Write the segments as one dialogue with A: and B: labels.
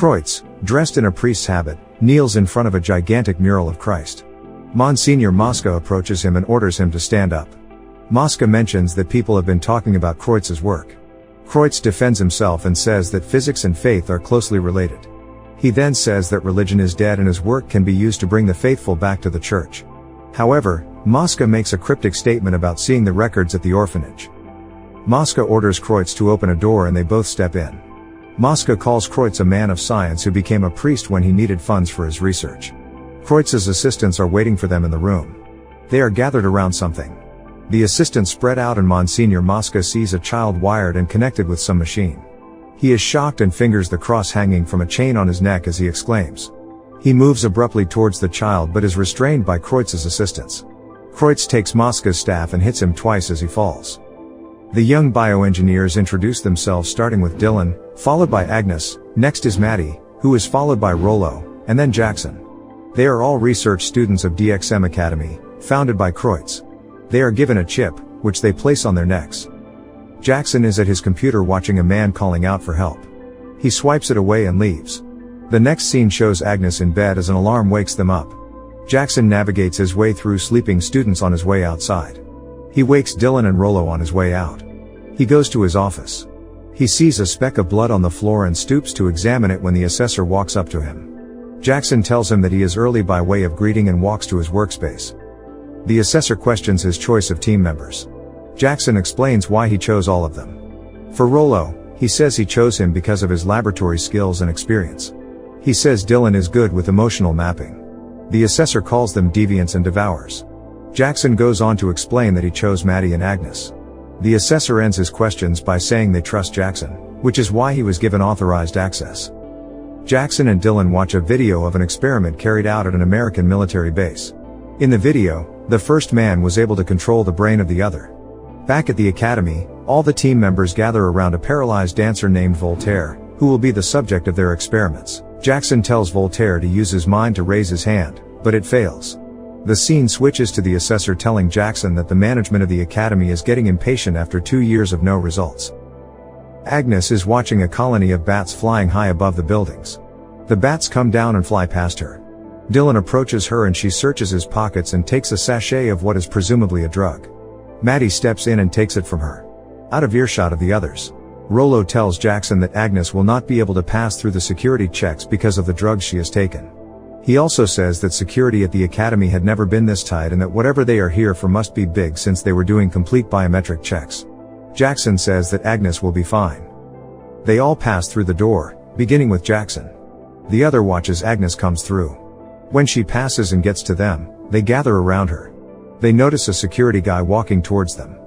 A: Kreutz, dressed in a priest's habit, kneels in front of a gigantic mural of Christ. Monsignor Mosca approaches him and orders him to stand up. Mosca mentions that people have been talking about Kreutz's work. Kreutz defends himself and says that physics and faith are closely related. He then says that religion is dead and his work can be used to bring the faithful back to the church. However, Mosca makes a cryptic statement about seeing the records at the orphanage. Mosca orders Kreutz to open a door and they both step in. Mosca calls Kreutz a man of science who became a priest when he needed funds for his research. Kreutz's assistants are waiting for them in the room. They are gathered around something. The assistants spread out and Monsignor Mosca sees a child wired and connected with some machine. He is shocked and fingers the cross hanging from a chain on his neck as he exclaims. He moves abruptly towards the child but is restrained by Kreutz's assistants. Kreutz takes Mosca's staff and hits him twice as he falls. The young bioengineers introduce themselves starting with Dylan, followed by Agnes, next is Maddie, who is followed by Rollo, and then Jackson. They are all research students of DXM Academy, founded by Kreutz. They are given a chip, which they place on their necks. Jackson is at his computer watching a man calling out for help. He swipes it away and leaves. The next scene shows Agnes in bed as an alarm wakes them up. Jackson navigates his way through sleeping students on his way outside. He wakes Dylan and Rollo on his way out. He goes to his office. He sees a speck of blood on the floor and stoops to examine it when the assessor walks up to him. Jackson tells him that he is early by way of greeting and walks to his workspace. The assessor questions his choice of team members. Jackson explains why he chose all of them. For Rollo, he says he chose him because of his laboratory skills and experience. He says Dylan is good with emotional mapping. The assessor calls them deviants and devourers. Jackson goes on to explain that he chose Maddie and Agnes. The assessor ends his questions by saying they trust Jackson, which is why he was given authorized access. Jackson and Dylan watch a video of an experiment carried out at an American military base. In the video, the first man was able to control the brain of the other. Back at the academy, all the team members gather around a paralyzed dancer named Voltaire, who will be the subject of their experiments. Jackson tells Voltaire to use his mind to raise his hand, but it fails. The scene switches to the assessor telling Jackson that the management of the academy is getting impatient after 2 years of no results. Agnes is watching a colony of bats flying high above the buildings. The bats come down and fly past her. Dylan approaches her and she searches his pockets and takes a sachet of what is presumably a drug. Maddie steps in and takes it from her. Out of earshot of the others, Rollo tells Jackson that Agnes will not be able to pass through the security checks because of the drugs she has taken. He also says that security at the academy had never been this tight and that whatever they are here for must be big since they were doing complete biometric checks. Jackson says that Agnes will be fine. They all pass through the door, beginning with Jackson. The other watches Agnes comes through. When she passes and gets to them, they gather around her. They notice a security guy walking towards them.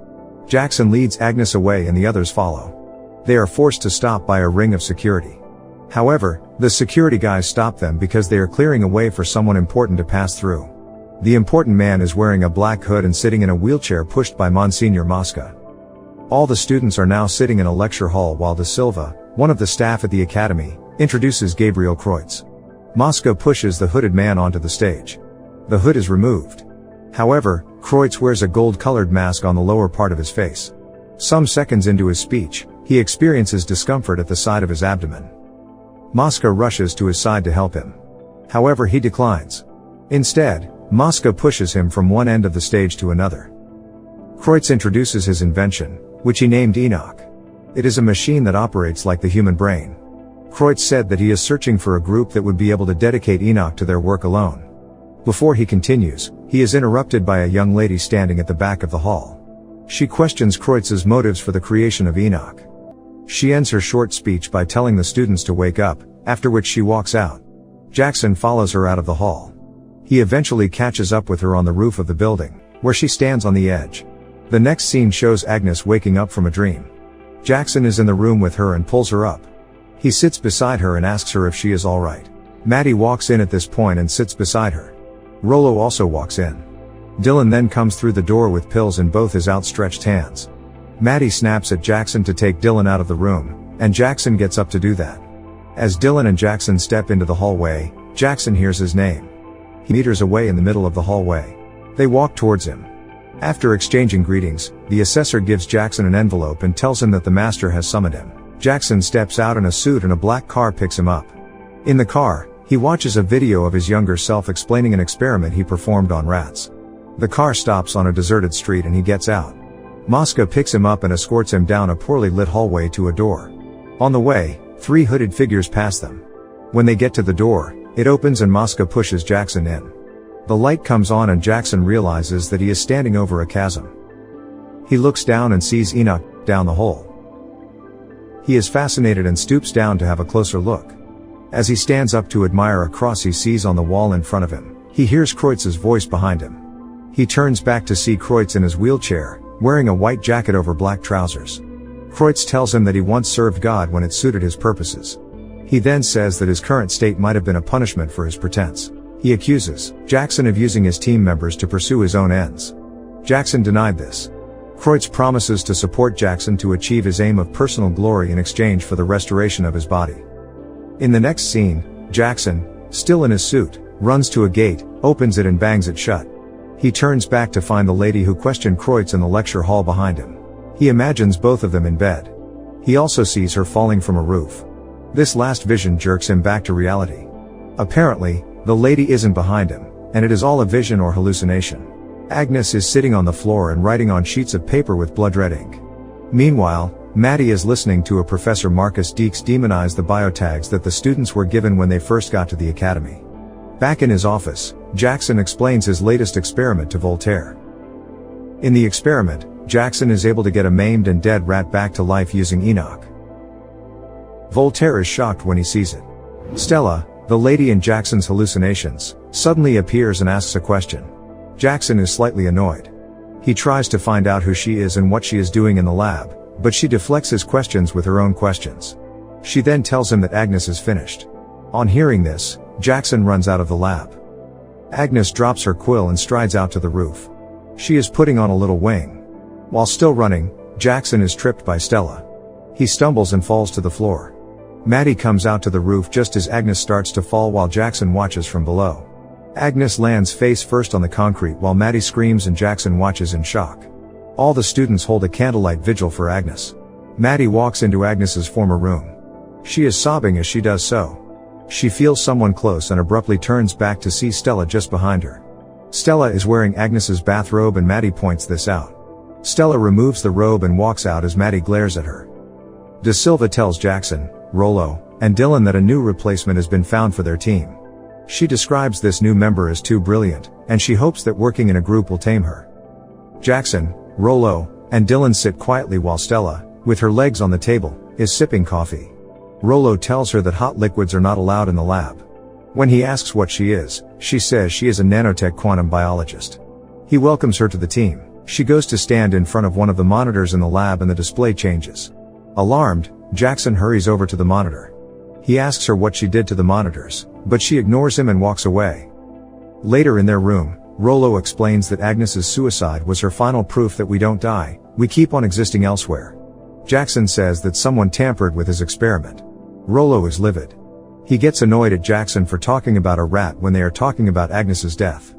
A: Jackson leads Agnes away and the others follow. They are forced to stop by a ring of security. However, the security guys stop them because they are clearing a way for someone important to pass through. The important man is wearing a black hood and sitting in a wheelchair pushed by Monsignor Mosca. All the students are now sitting in a lecture hall while De Silva, one of the staff at the academy, introduces Gabriel Kreutz. Mosca pushes the hooded man onto the stage. The hood is removed. However, Kreutz wears a gold-colored mask on the lower part of his face. Some seconds into his speech, he experiences discomfort at the side of his abdomen. Mosca rushes to his side to help him. However, he declines. Instead, Mosca pushes him from one end of the stage to another. Kreutz introduces his invention, which he named Enoch. It is a machine that operates like the human brain. Kreutz said that he is searching for a group that would be able to dedicate Enoch to their work alone. Before he continues, he is interrupted by a young lady standing at the back of the hall. She questions Kreutz's motives for the creation of Enoch. She ends her short speech by telling the students to wake up, after which she walks out. Jackson follows her out of the hall. He eventually catches up with her on the roof of the building, where she stands on the edge. The next scene shows Agnes waking up from a dream. Jackson is in the room with her and pulls her up. He sits beside her and asks her if she is alright. Maddie walks in at this point and sits beside her. Rollo also walks in. Dylan then comes through the door with pills in both his outstretched hands. Maddie snaps at Jackson to take Dylan out of the room, and Jackson gets up to do that. As Dylan and Jackson step into the hallway, Jackson hears his name. He meters away in the middle of the hallway. They walk towards him. After exchanging greetings, the assessor gives Jackson an envelope and tells him that the master has summoned him. Jackson steps out in a suit and a black car picks him up. In the car, he watches a video of his younger self explaining an experiment he performed on rats. The car stops on a deserted street and he gets out. Mosca picks him up and escorts him down a poorly lit hallway to a door. On the way, 3 hooded figures pass them. When they get to the door, it opens and Mosca pushes Jackson in. The light comes on and Jackson realizes that he is standing over a chasm. He looks down and sees Enoch down the hole. He is fascinated and stoops down to have a closer look. As he stands up to admire a cross he sees on the wall in front of him, he hears Kreutz's voice behind him. He turns back to see Kreutz in his wheelchair, wearing a white jacket over black trousers. Kreutz tells him that he once served God when it suited his purposes. He then says that his current state might have been a punishment for his pretense. He accuses Jackson of using his team members to pursue his own ends. Jackson denied this. Kreutz promises to support Jackson to achieve his aim of personal glory in exchange for the restoration of his body. In the next scene, Jackson, still in his suit, runs to a gate, opens it and bangs it shut. He turns back to find the lady who questioned Kreutz in the lecture hall behind him. He imagines both of them in bed. He also sees her falling from a roof. This last vision jerks him back to reality. Apparently, the lady isn't behind him, and it is all a vision or hallucination. Agnes is sitting on the floor and writing on sheets of paper with blood-red ink. Meanwhile, Maddie is listening to a Professor Marcus Deeks demonize the biotags that the students were given when they first got to the academy. Back in his office, Jackson explains his latest experiment to Voltaire. In the experiment, Jackson is able to get a maimed and dead rat back to life using Enoch. Voltaire is shocked when he sees it. Stella, the lady in Jackson's hallucinations, suddenly appears and asks a question. Jackson is slightly annoyed. He tries to find out who she is and what she is doing in the lab, but she deflects his questions with her own questions. She then tells him that Agnes is finished. On hearing this, Jackson runs out of the lab. Agnes drops her quill and strides out to the roof. She is putting on a little wing. While still running, Jackson is tripped by Stella. He stumbles and falls to the floor. Maddie comes out to the roof just as Agnes starts to fall while Jackson watches from below. Agnes lands face first on the concrete while Maddie screams and Jackson watches in shock. All the students hold a candlelight vigil for Agnes. Maddie walks into Agnes's former room. She is sobbing as she does so. She feels someone close and abruptly turns back to see Stella just behind her. Stella is wearing Agnes's bathrobe and Maddie points this out. Stella removes the robe and walks out as Maddie glares at her. De Silva tells Jackson, Rollo, and Dylan that a new replacement has been found for their team. She describes this new member as too brilliant, and she hopes that working in a group will tame her. Jackson, Rollo, and Dylan sit quietly while Stella, with her legs on the table, is sipping coffee. Rollo tells her that hot liquids are not allowed in the lab. When he asks what she is, she says she is a nanotech quantum biologist. He welcomes her to the team. She goes to stand in front of one of the monitors in the lab and the display changes. Alarmed, Jackson hurries over to the monitor. He asks her what she did to the monitors, but she ignores him and walks away. Later in their room, Rollo explains that Agnes's suicide was her final proof that we don't die, we keep on existing elsewhere. Jackson says that someone tampered with his experiment. Rollo is livid. He gets annoyed at Jackson for talking about a rat when they are talking about Agnes's death.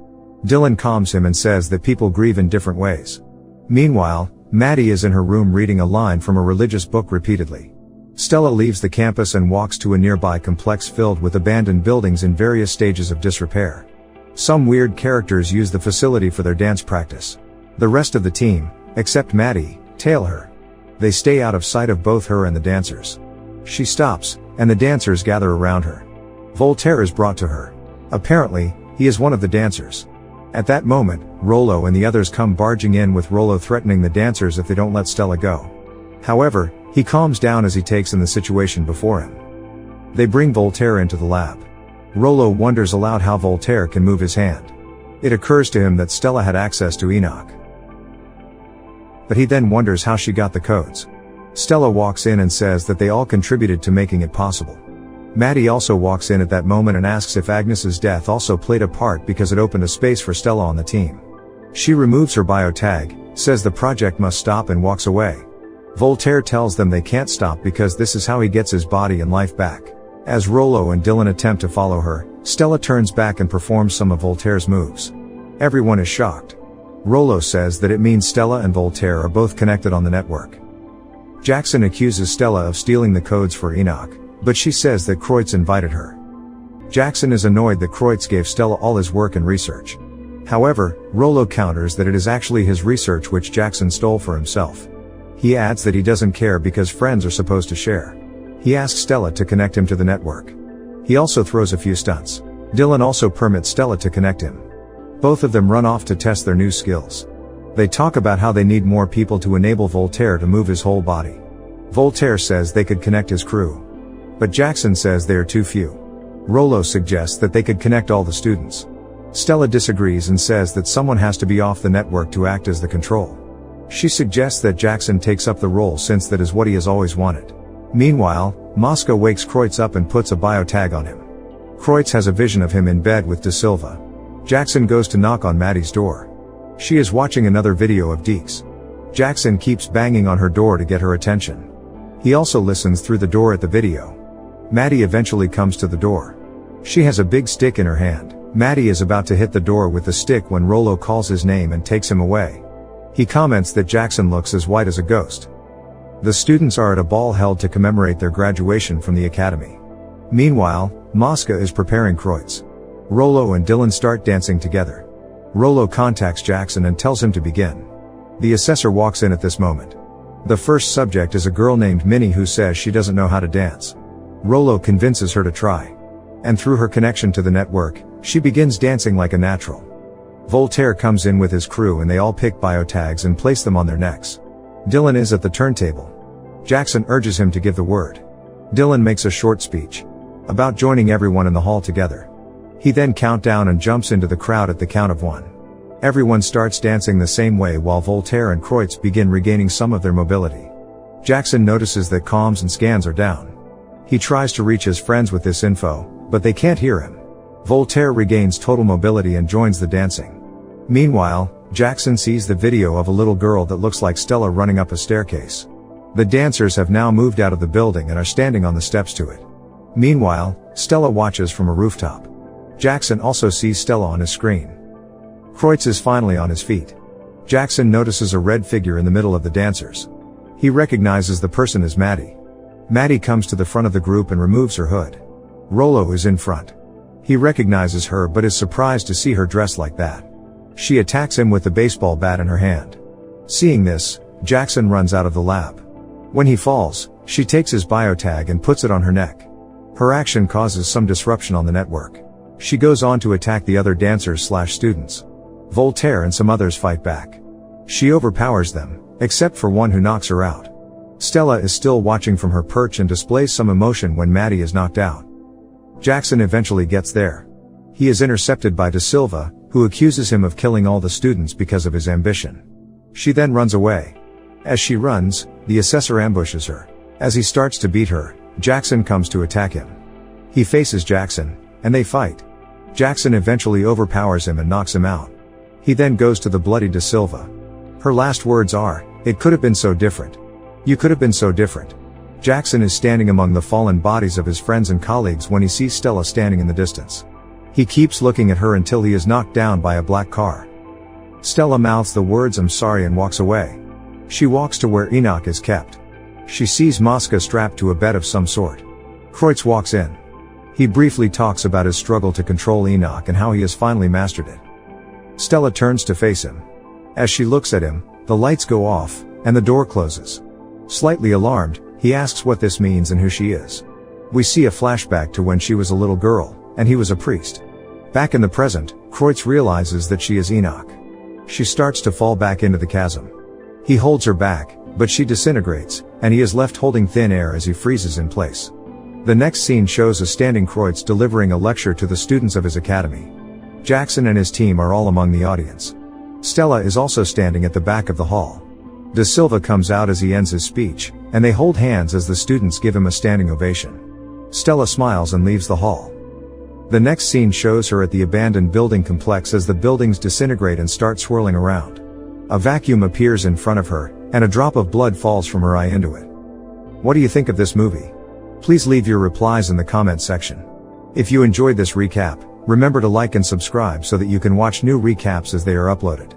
A: Dylan calms him and says that people grieve in different ways. Meanwhile, Maddie is in her room reading a line from a religious book repeatedly. Stella leaves the campus and walks to a nearby complex filled with abandoned buildings in various stages of disrepair. Some weird characters use the facility for their dance practice. The rest of the team, except Maddie, tail her. They stay out of sight of both her and the dancers. She stops, and the dancers gather around her. Voltaire is brought to her. Apparently, he is one of the dancers. At that moment, Rollo and the others come barging in with Rollo threatening the dancers if they don't let Stella go. However, he calms down as he takes in the situation before him. They bring Voltaire into the lab. Rollo wonders aloud how Voltaire can move his hand. It occurs to him that Stella had access to Enoch. But he then wonders how she got the codes. Stella walks in and says that they all contributed to making it possible. Maddie also walks in at that moment and asks if Agnes's death also played a part because it opened a space for Stella on the team. She removes her biotag, says the project must stop and walks away. Voltaire tells them they can't stop because this is how he gets his body and life back. As Rollo and Dylan attempt to follow her, Stella turns back and performs some of Voltaire's moves. Everyone is shocked. Rollo says that it means Stella and Voltaire are both connected on the network. Jackson accuses Stella of stealing the codes for Enoch, but she says that Kreutz invited her. Jackson is annoyed that Kreutz gave Stella all his work and research. However, Rollo counters that it is actually his research which Jackson stole for himself. He adds that he doesn't care because friends are supposed to share. He asks Stella to connect him to the network. He also throws a few stunts. Dylan also permits Stella to connect him. Both of them run off to test their new skills. They talk about how they need more people to enable Voltaire to move his whole body. Voltaire says they could connect his crew. But Jackson says they are too few. Rollo suggests that they could connect all the students. Stella disagrees and says that someone has to be off the network to act as the control. She suggests that Jackson takes up the role since that is what he has always wanted. Meanwhile, Mosca wakes Kreutz up and puts a biotag on him. Kreutz has a vision of him in bed with De Silva. Jackson goes to knock on Maddie's door. She is watching another video of Deeks. Jackson keeps banging on her door to get her attention. He also listens through the door at the video. Maddie eventually comes to the door. She has a big stick in her hand. Maddie is about to hit the door with the stick when Rollo calls his name and takes him away. He comments that Jackson looks as white as a ghost. The students are at a ball held to commemorate their graduation from the academy. Meanwhile, Mosca is preparing Kreutz. Rollo and Dylan start dancing together. Rollo contacts Jackson and tells him to begin. The assessor walks in at this moment. The first subject is a girl named Minnie who says she doesn't know how to dance. Rollo convinces her to try. And through her connection to the network, she begins dancing like a natural. Voltaire comes in with his crew and they all pick biotags and place them on their necks. Dylan is at the turntable. Jackson urges him to give the word. Dylan makes a short speech about joining everyone in the hall together. He then counts down and jumps into the crowd at the count of 1. Everyone starts dancing the same way while Voltaire and Kreutz begin regaining some of their mobility. Jackson notices that comms and scans are down. He tries to reach his friends with this info, but they can't hear him. Voltaire regains total mobility and joins the dancing. Meanwhile, Jackson sees the video of a little girl that looks like Stella running up a staircase. The dancers have now moved out of the building and are standing on the steps to it. Meanwhile, Stella watches from a rooftop. Jackson also sees Stella on his screen. Kreutz is finally on his feet. Jackson notices a red figure in the middle of the dancers. He recognizes the person as Maddie. Maddie comes to the front of the group and removes her hood. Rollo is in front. He recognizes her but is surprised to see her dressed like that. She attacks him with the baseball bat in her hand. Seeing this, Jackson runs out of the lab. When he falls, she takes his biotag and puts it on her neck. Her action causes some disruption on the network. She goes on to attack the other dancers/students. Voltaire and some others fight back. She overpowers them, except for one who knocks her out. Stella is still watching from her perch and displays some emotion when Maddie is knocked out. Jackson eventually gets there. He is intercepted by De Silva, who accuses him of killing all the students because of his ambition. She then runs away. As she runs, the assessor ambushes her. As he starts to beat her, Jackson comes to attack him. He faces Jackson, and they fight. Jackson eventually overpowers him and knocks him out. He then goes to the bloody De Silva. Her last words are, "It could have been so different. You could have been so different." Jackson is standing among the fallen bodies of his friends and colleagues when he sees Stella standing in the distance. He keeps looking at her until he is knocked down by a black car. Stella mouths the words "I'm sorry" and walks away. She walks to where Enoch is kept. She sees Mosca strapped to a bed of some sort. Kreutz walks in. He briefly talks about his struggle to control Enoch and how he has finally mastered it. Stella turns to face him. As she looks at him, the lights go off, and the door closes. Slightly alarmed, he asks what this means and who she is. We see a flashback to when she was a little girl, and he was a priest. Back in the present, Kreutz realizes that she is Enoch. She starts to fall back into the chasm. He holds her back, but she disintegrates, and he is left holding thin air as he freezes in place. The next scene shows a standing Kreutz delivering a lecture to the students of his academy. Jackson and his team are all among the audience. Stella is also standing at the back of the hall. De Silva comes out as he ends his speech, and they hold hands as the students give him a standing ovation. Stella smiles and leaves the hall. The next scene shows her at the abandoned building complex as the buildings disintegrate and start swirling around. A vacuum appears in front of her, and a drop of blood falls from her eye into it. What do you think of this movie? Please leave your replies in the comment section. If you enjoyed this recap, remember to like and subscribe so that you can watch new recaps as they are uploaded.